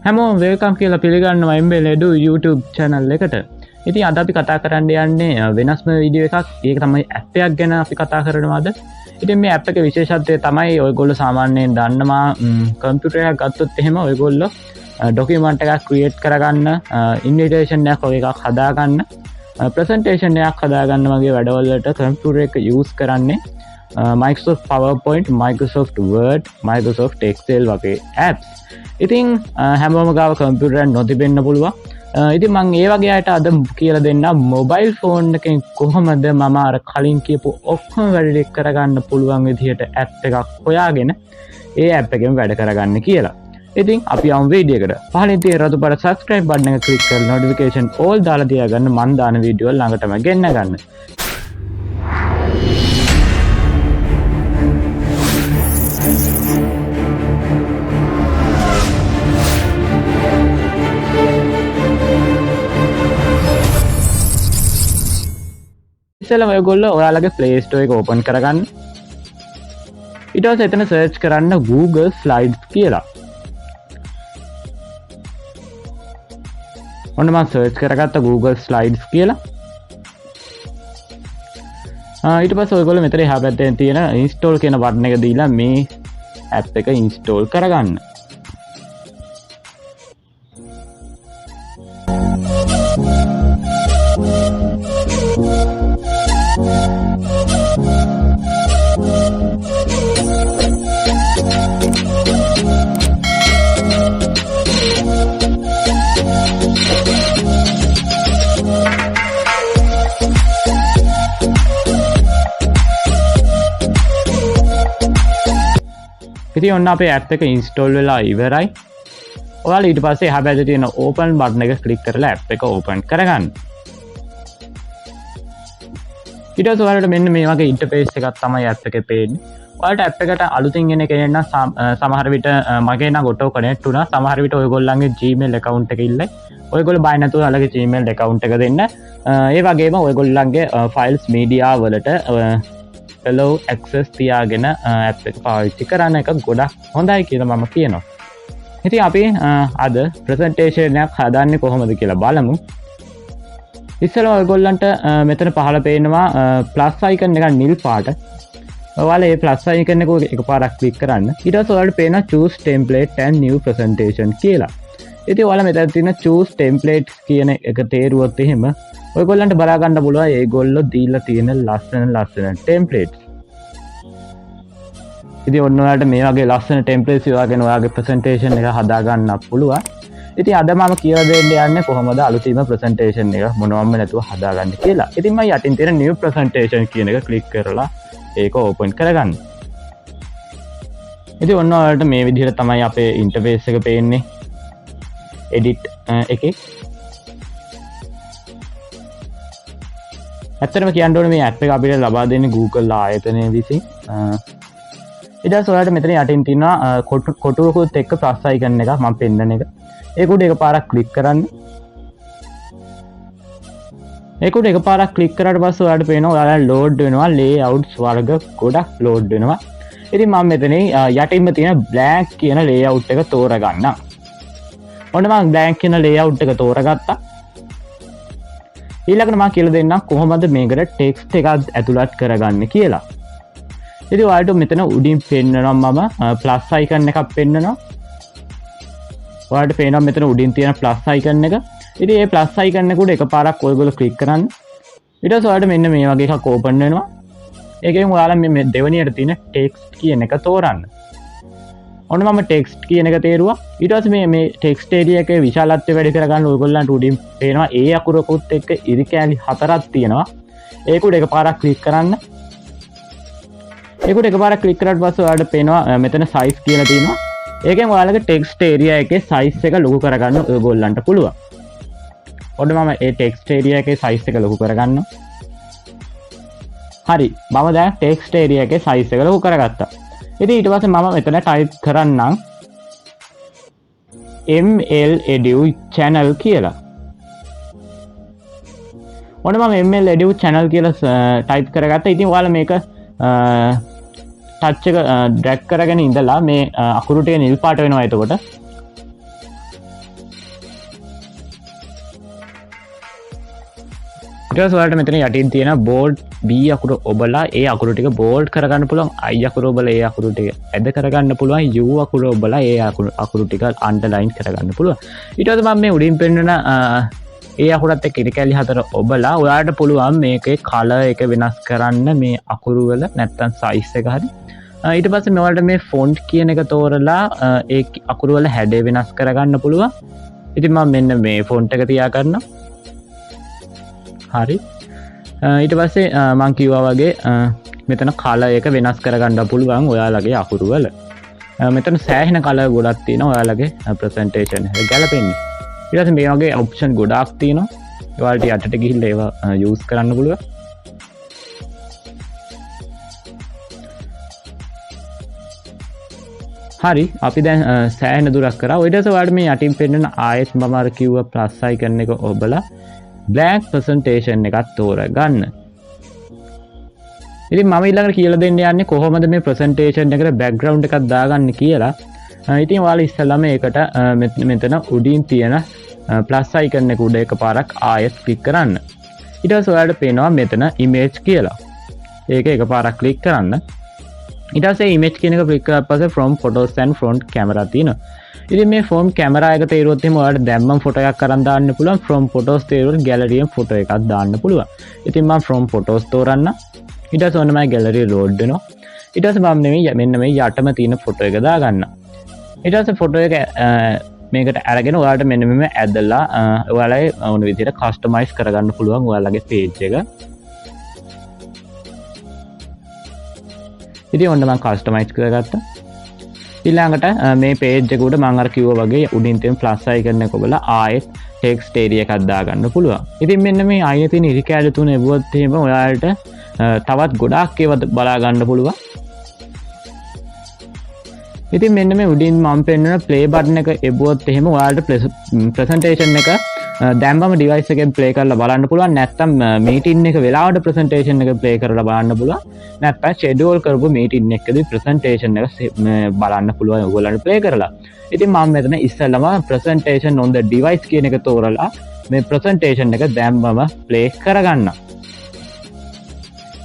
හැමෝම වෙල්කම් කියලා පිළිගන්නවා MBL Edu YouTube channel එකට. ඉතින් අද අපි කතා කරන්න යන්නේ වෙනස්ම වීඩියෝ එකක්. ඒක තමයි app එකක් ගැන අපි කතා කරනවා අද. ඉතින් මේ app එකේ විශේෂත්වය තමයි ඔයගොල්ලෝ සාමාන්‍යයෙන් දන්නවා කම්පියුටර් එකක් ගත්තොත් එහෙම ඔයගොල්ලෝ document එකක් create කරගන්න, invitation එකක් වගේ එකක් හදාගන්න, presentation එකක් හදාගන්න වගේ වැඩවලට කම්පියුටර් එක use කරන්නේ Microsoft PowerPoint, Microsoft Word, Microsoft Excel වගේ apps. ඉතින් හැමෝම ගාව කම්පියුටර් එක නොතිබෙන්න පුළුවන්. ඉතින් මම ඒ වගේ අයට අද කියලා දෙන්න මොබයිල් ෆෝන් එකෙන් කොහොමද මම අර කලින් කියපු ඔක්කොම වැඩ ටික කරගන්න පුළුවන් විදිහට app එකක් හොයාගෙන ඒ app එකෙන් වැඩ කරගන්න කියලා. ඉතින් අපි යමු වීඩියෝ එකට. පහලින් තියෙන රතු පාට subscribe button එක click කරලා notification all දාලා තියාගන්න මම දාන වීඩියෝ ළඟටම ගෙන්න ගන්න. ඉතින් ඔයගොල්ලෝ ඔයාලගේ Play Store එක open කරගන්න. ඊට පස්සේ එතන search කරන්න Google Slides කියලා. ඔන්න මම search කරගත්ත Google Slides කියලා. ඊට පස්සේ ඔයගොල්ලෝ මෙතන එහා පැත්තේ තියෙන install කියන බටන් එක දීලා මේ app එක install කරගන්න. ඉතින් ඔන්න අපේ app එක install වෙලා ඉවරයි. ඔයාලා ඊට පස්සේ එහා පැත්තේ තියෙන open button එක click කරලා app එක open කරගන්න. ඊට පස්සේ ඔයාලට මෙන්න මේ වගේ interface එකක් තමයි app එකේ පේන්නේ. ඔයාලට app එකට අලුතින් එන කෙනෙක් නම් සමහර විට මගේ නම් auto connect වුණා. සමහර විට ඔයගොල්ලන්ගේ Gmail account එක ඉල්ලයි. ඔයගොල්ලෝ බය නැතුව ඔයාලගේ Gmail account එක දෙන්න. ඒ වගේම ඔයගොල්ලන්ගේ files media වලට allow access තියාගෙන app එක පාවිච්චි කරන්න එක ගොඩක් හොඳයි කියලා මම කියනවා. ඉතින් අපි අද presentation එකක් හදාන්නේ කොහොමද කියලා බලමු. ඉස්සෙල්ලා ඔයගොල්ලන්ට මෙතන පහළ පේනවා plus icon එක නිල් පාට. ඔයාලා මේ plus icon එක එකපාරක් click කරන්න. ඊට පස්සේ ඔයාලට පේනවා choose template and new presentation කියලා. ඉතින් ඔයාලා මෙතන තියෙන choose templates කියන එක තේරුවොත් එහෙම ඔයගොල්ලන්ට බලා ගන්න පුළුවන් ඒගොල්ලෝ දීලා තියෙන ලස්සන templates. ඉතින් ඔන්න ඔයාලට මේ වගේ ලස්සන templates යොදාගෙන ඔයාගේ presentation එක හදා ගන්න පුළුවන්. ඉතින් අද මම කියලා දෙන්න යන්නේ කොහොමද අලුතිම presentation එක මොනවම නැතුව හදාගන්න කියලා. ඉතින් මම යටින් තියෙන new presentation කියන එක click කරලා ඒක open කරගන්න. ඉතින් ඔන්න ඔයාලට මේ විදිහට තමයි අපේ interface එක පේන්නේ. edit එකේ ඇත්තටම කියන්න ඕනේ මේ app එක අපිට ලබා දෙන්නේ Google ආයතනය විසින්. ඊට පස්සේ ඔයාලට මෙතන යටින් තියෙනවා කොටුවකුත් එක්ක plus icon එකක් මම පෙන්නන එක. ඒක උඩ එකපාරක් click කරන්න. ඒක උඩ එකපාරක් click කරාට පස්සේ ඔයාලට පේනවා ඔයාලා load වෙනවා layouts වර්ග ගොඩක් load වෙනවා. ඉතින් මම මෙතන යටින්ම තියෙන blank කියන layout එක තෝරගන්නම්. ඔන්න මම blank කියන layout එක තෝරගත්තා. ඊළඟට මම කියලා දෙන්නම් කොහොමද මේකට ටෙක්ස්ට් එකක් ඇතුළත් කරගන්න කියලා. ඉතින් ඔයාලට මෙතන උඩින් පෙන්නනවා මම plus icon එකක් පෙන්නනවා. ඔයාලට පේනවා මෙතන උඩින් තියෙන plus icon එක. ඉතින් මේ plus icon එක උඩ එකපාරක් ඔයගොල්ලෝ click කරන්න. ඊට පස්සේ ඔයාලට මෙන්න මේ වගේ එකක් open වෙනවා. ඒකෙන් ඔයාලා මේ දෙවෙනියට තියෙන text කියන එක තෝරන්න. ඔන්න මම text කියන එක තේරුවා. ඊට පස්සේ මේ text area එකේ විශාලත්වය වැඩි කරගන්න ඔයගොල්ලන්ට උඩින් පේනවා ඒ අකුරකුත් එක්ක ඉරි කෑලි 4ක් තියෙනවා. ඒක උඩ එකපාරක් click කරන්න. ඒක උඩ එකපාරක් click කරාට පස්සේ ඔයාලට පේනවා මෙතන size කියලා තියෙනවා. ඒකෙන් ඔයාලගේ text area එකේ size එක ලොකු කරගන්න ඔයගොල්ලන්ට පුළුවන්. ඔන්න මම මේ text area එකේ size එක ලොකු කරගන්නවා. හරි. මම දැන් text area එකේ size එක ලොකු කරගත්තා. ඉතින් ඊට පස්සේ මම මෙතන type කරන්නම් ML Edu channel කියලා. ඔන්න මම ML Edu channel කියලා type කරගත්තා. ඉතින් ඔයාලා මේක touch එක drag කරගෙන ඉඳලා මේ අකුරු ටික නිල් පාට වෙනවා එතකොට. ඊට පස්සේ ඔයාලට මෙතන යටින් තියෙන bold B අකුර ඔබලා ඒ අකුරු ටික bold කරගන්න පුළුවන්. I අකුර ඔබලා ඒ අකුරු ටික ඇද කරගන්න පුළුවන්. U අකුර ඔබලා ඒ අකුරු ටික underline කරගන්න පුළුවන්. ඊට පස්සේ මම මේ උඩින් පෙන්නන ඒ අකුරත් එක්ක ඉරි කැලි හතර ඔබලා ඔයාලට පුළුවන් මේකේ color එක වෙනස් කරන්න මේ අකුරු වල නැත්තම් size එක හරි. ඊට පස්සේ මෙවලට මේ font කියන එක තෝරලා ඒ අකුරු වල හැඩය වෙනස් කරගන්න පුළුවන්. ඉතින් මම මෙන්න මේ font එක තියා ගන්නවා. හරි. ඊට පස්සේ මම කිව්වා වගේ මෙතන color එක වෙනස් කරගන්න පුළුවන් ඔයාලගේ අකුරු වල. මෙතන සෑහෙන color ගොඩක් තියෙනවා ඔයාලගේ presentation එක ගැලපෙන්නේ. ඊට පස්සේ මේ වගේ option ගොඩක් තියෙනවා. ඔයාලට යටට ගිහිල්ලා ඒවා use කරන්න පුළුවන්. හරි අපි දැන් සෑහෙන දුරක් කරා. ඊට පස්සේ ඔයාලට මේ යටින් පෙන්නන ආයෙත් මම අර කිව්ව plus icon එක ඔබලා blank presentation එකක් තෝරගන්න. ඉතින් මම ඊළඟට කියලා දෙන්න යන්නේ කොහොමද මේ presentation එකට background එකක් දාගන්න කියලා. ඉතින් ඔයාලා ඉස්සෙල්ලාම ඒකට මෙතන උඩින් තියෙන plus icon එක උඩ එකපාරක් ආයෙත් click කරන්න. ඊට පස්සේ ඔයාලට පේනවා මෙතන image කියලා. ඒක එකපාරක් click කරන්න. ඊට පස්සේ image කියන එක click කරලා පස්සේ from photos and front camera තියෙනවා. ඉතින් මේ ෆෝම් කැමරා එක තේරුවොත් එහෙම ඔයාලට දැම්මම ෆොටෝ එකක් අරන් දාන්න පුළුවන්. from photos තේරුවොත් gallery එකෙන් ෆොටෝ එකක් දාන්න පුළුවන්. ඉතින් මම from photos තෝරන්න. ඊට පස්සේ ඔන්න මගේ gallery load වෙනවා. ඊට පස්සේ මම මෙන්න මේ යටම තියෙන ෆොටෝ එක දාගන්න. ඊට පස්සේ ෆොටෝ එක මේකට අරගෙන ඔයාලට මෙන්න මෙම ඇදලා ඔයාලගේ ඕන විදිහට customize කරගන්න පුළුවන් ඔයාලගේ page එක. ඉතින් ඔන්න මම customize කරගත්තා. ඊළඟට මේ page එක උඩ මම අර කිව්වා වගේ උඩින් තියෙන plus icon එක ඔබලා ආයෙත් text area එකක් දාගන්න පුළුවන්. ඉතින් මෙන්න මේ අයිනේ තියෙන ඉරි කැලේ තුන එවුවොත් එහෙම ඔයාලට තවත් ගොඩාක් ඒවා බලා ගන්න පුළුවන්. ඉතින් මෙන්න මේ උඩින් මම පෙන්නන play button එක එවුවොත් එහෙම ඔයාලට presentation එක දැම්මම device එකෙන් play කරලා බලන්න පුළුවන්. නැත්නම් meeting එක වෙලාවට presentation එක play කරලා බලන්න පුළුවන්. නැත්නම් schedule කරපු meeting එකකදී presentation එක බලන්න පුළුවන් ඔයගොල්ලන්ට play කරලා. ඉතින් මම මෙතන ඉස්සෙල්ලාම presentation on the device කියන එක තෝරලා මේ presentation එක දැම්මම play කරගන්නවා.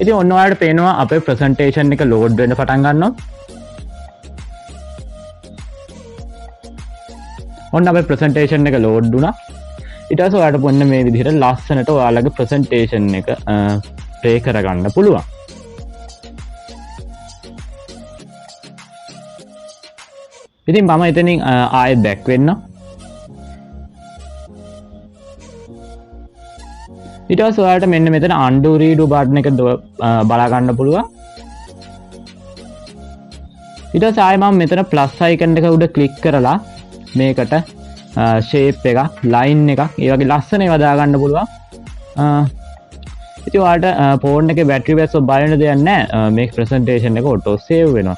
ඉතින් ඔන්න ඔයාලට පේනවා අපේ presentation එක load වෙන්න පටන් ගන්නවා. ඔන්න අපේ presentation එක load වුණා. ඊට පස්සේ ඔයාලට මොන්න මේ විදිහට ලස්සනට ඔයාලගේ presentation එක play කරගන්න පුළුවන්. ඉතින් මම එතනින් ආයෙ back වෙන්න. ඊට පස්සේ ඔයාලට මෙන්න මෙතන undo redo button එක බලා ගන්න පුළුවන්. ඊට පස්සේ ආයෙ මම මෙතන plus icon එක උඩ click කරලා මේකට shape එකක් line එකක් ඒ වගේ ලස්සන ඒවා දාගන්න පුළුවන්. ඉතින් ඔයාලට phone එකේ battery backup බලන්න දෙයක් නැහැ. මේ presentation එක auto save වෙනවා.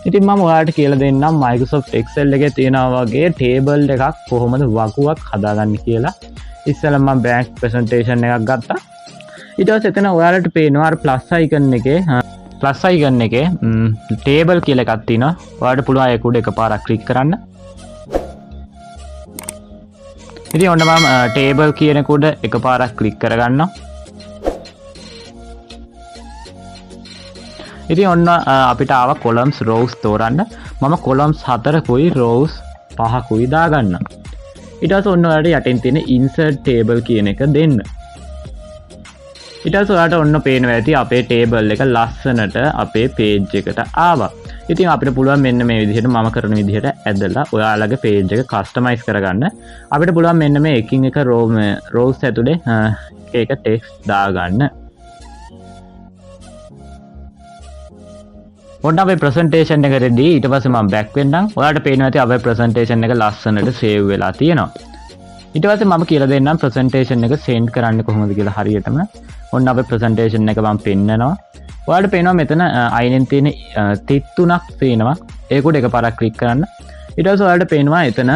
ඉතින් මම ඔයාලට කියලා දෙන්නම් Microsoft Excel එකේ තියෙනවා වගේ table එකක් කොහොමද වගුවක් හදාගන්න කියලා. ඉස්සෙල්ලා මම blank presentation එකක් ගත්තා. ඊට පස්සේ එතන ඔයාලට පේනවා අර plus icon එකේ table කියලා එකක් තියෙනවා. ඔයාලට පුළුවන් ඒක උඩ එකපාරක් click කරන්න. ඉතින් ඔන්න මම table කියන එක උඩ එකපාරක් click කරගන්නවා. ඉතින් ඔන්න අපිට ආව columns rows තෝරන්න. මම columns 4කුයි rows 5කුයි දාගන්න. ඊට පස්සේ ඔන්න ඔයාලට යටින් තියෙන insert table කියන එක දෙන්න. ඊට පස්සේ ඔයාලට ඔන්න පේනවා ඇති අපේ table එක ලස්සනට අපේ page එකට ආවා. ඉතින් අපිට පුළුවන් මෙන්න මේ විදිහට මම කරන විදිහට ඇදලා ඔයාලගේ page එක customize කරගන්න. අපිට පුළුවන් මෙන්න මේ එකින් එක rows ඇතුලේ එක text දාගන්න. ඔන්න අපේ presentation එක ready. ඊට පස්සේ මම back වෙන්නම්. ඔයාලට පේනවා ඇති අපේ presentation එක ලස්සනට save වෙලා තියෙනවා. ඊට පස්සේ මම කියලා දෙන්නම් presentation එක send කරන්න කොහොමද කියලා හරියටම. ඔන්න අපේ presentation එක මම පෙන්නනවා. ඔයාලට පේනවා මෙතන අයිනෙන් තියෙන තිත් තුනක් තියෙනවා. ඒක උඩ එකපාරක් click කරන්න. ඊට පස්සේ ඔයාලට පේනවා එතන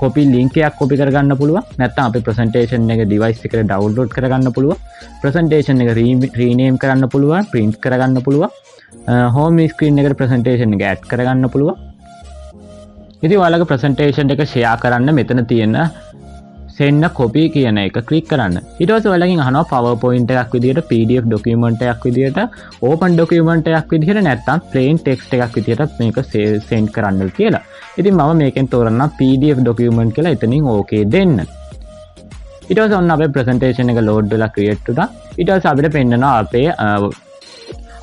copy link එකක් copy කරගන්න පුළුවන්. නැත්නම් අපේ presentation එක device එකට download කරගන්න පුළුවන්. presentation එක rename කරන්න පුළුවන්, print කරගන්න පුළුවන්. home screen එකට presentation එක add කරගන්න පුළුවන්. ඉතින් ඔයාලගේ presentation එක share කරන්න මෙතන තියෙන send copy කියන එක ක්ලික් කරන්න. ඊට පස්සේ ඔයාලගෙන් අහනවා PowerPoint එකක් විදියට, PDF document එකක් විදියට, open document එකක් විදියට නැත්නම් plain text එකක් විදියට මේක send කරන්න කියලා. ඉතින් මම මේකෙන් තෝරන්නම් PDF document කියලා. එතනින් okay දෙන්න. ඊට පස්සේ ඔන්න අපේ presentation එක load වෙලා create වුණා. ඊට පස්සේ අපිට පෙන්නනවා අපේ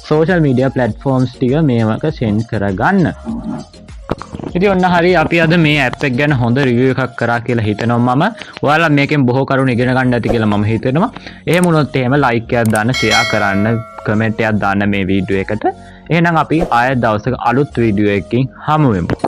social media platforms ටික මේවක send කරගන්න. ඉතින් ඔන්න හරි අපි අද මේ app එක ගැන හොඳ review එකක් කරා කියලා හිතනවා මම. ඔයාලා මේකෙන් බොහෝ කරුණු ඉගෙන ගන්න ඇති කියලා මම හිතනවා. එහෙම වුණොත් එහෙම like එකක් දාන්න, share කරන්න, comment එකක් දාන්න මේ වීඩියෝ එකට. එහෙනම් අපි ආයෙත් දවසක අලුත් වීඩියෝ එකකින් හමු වෙමු.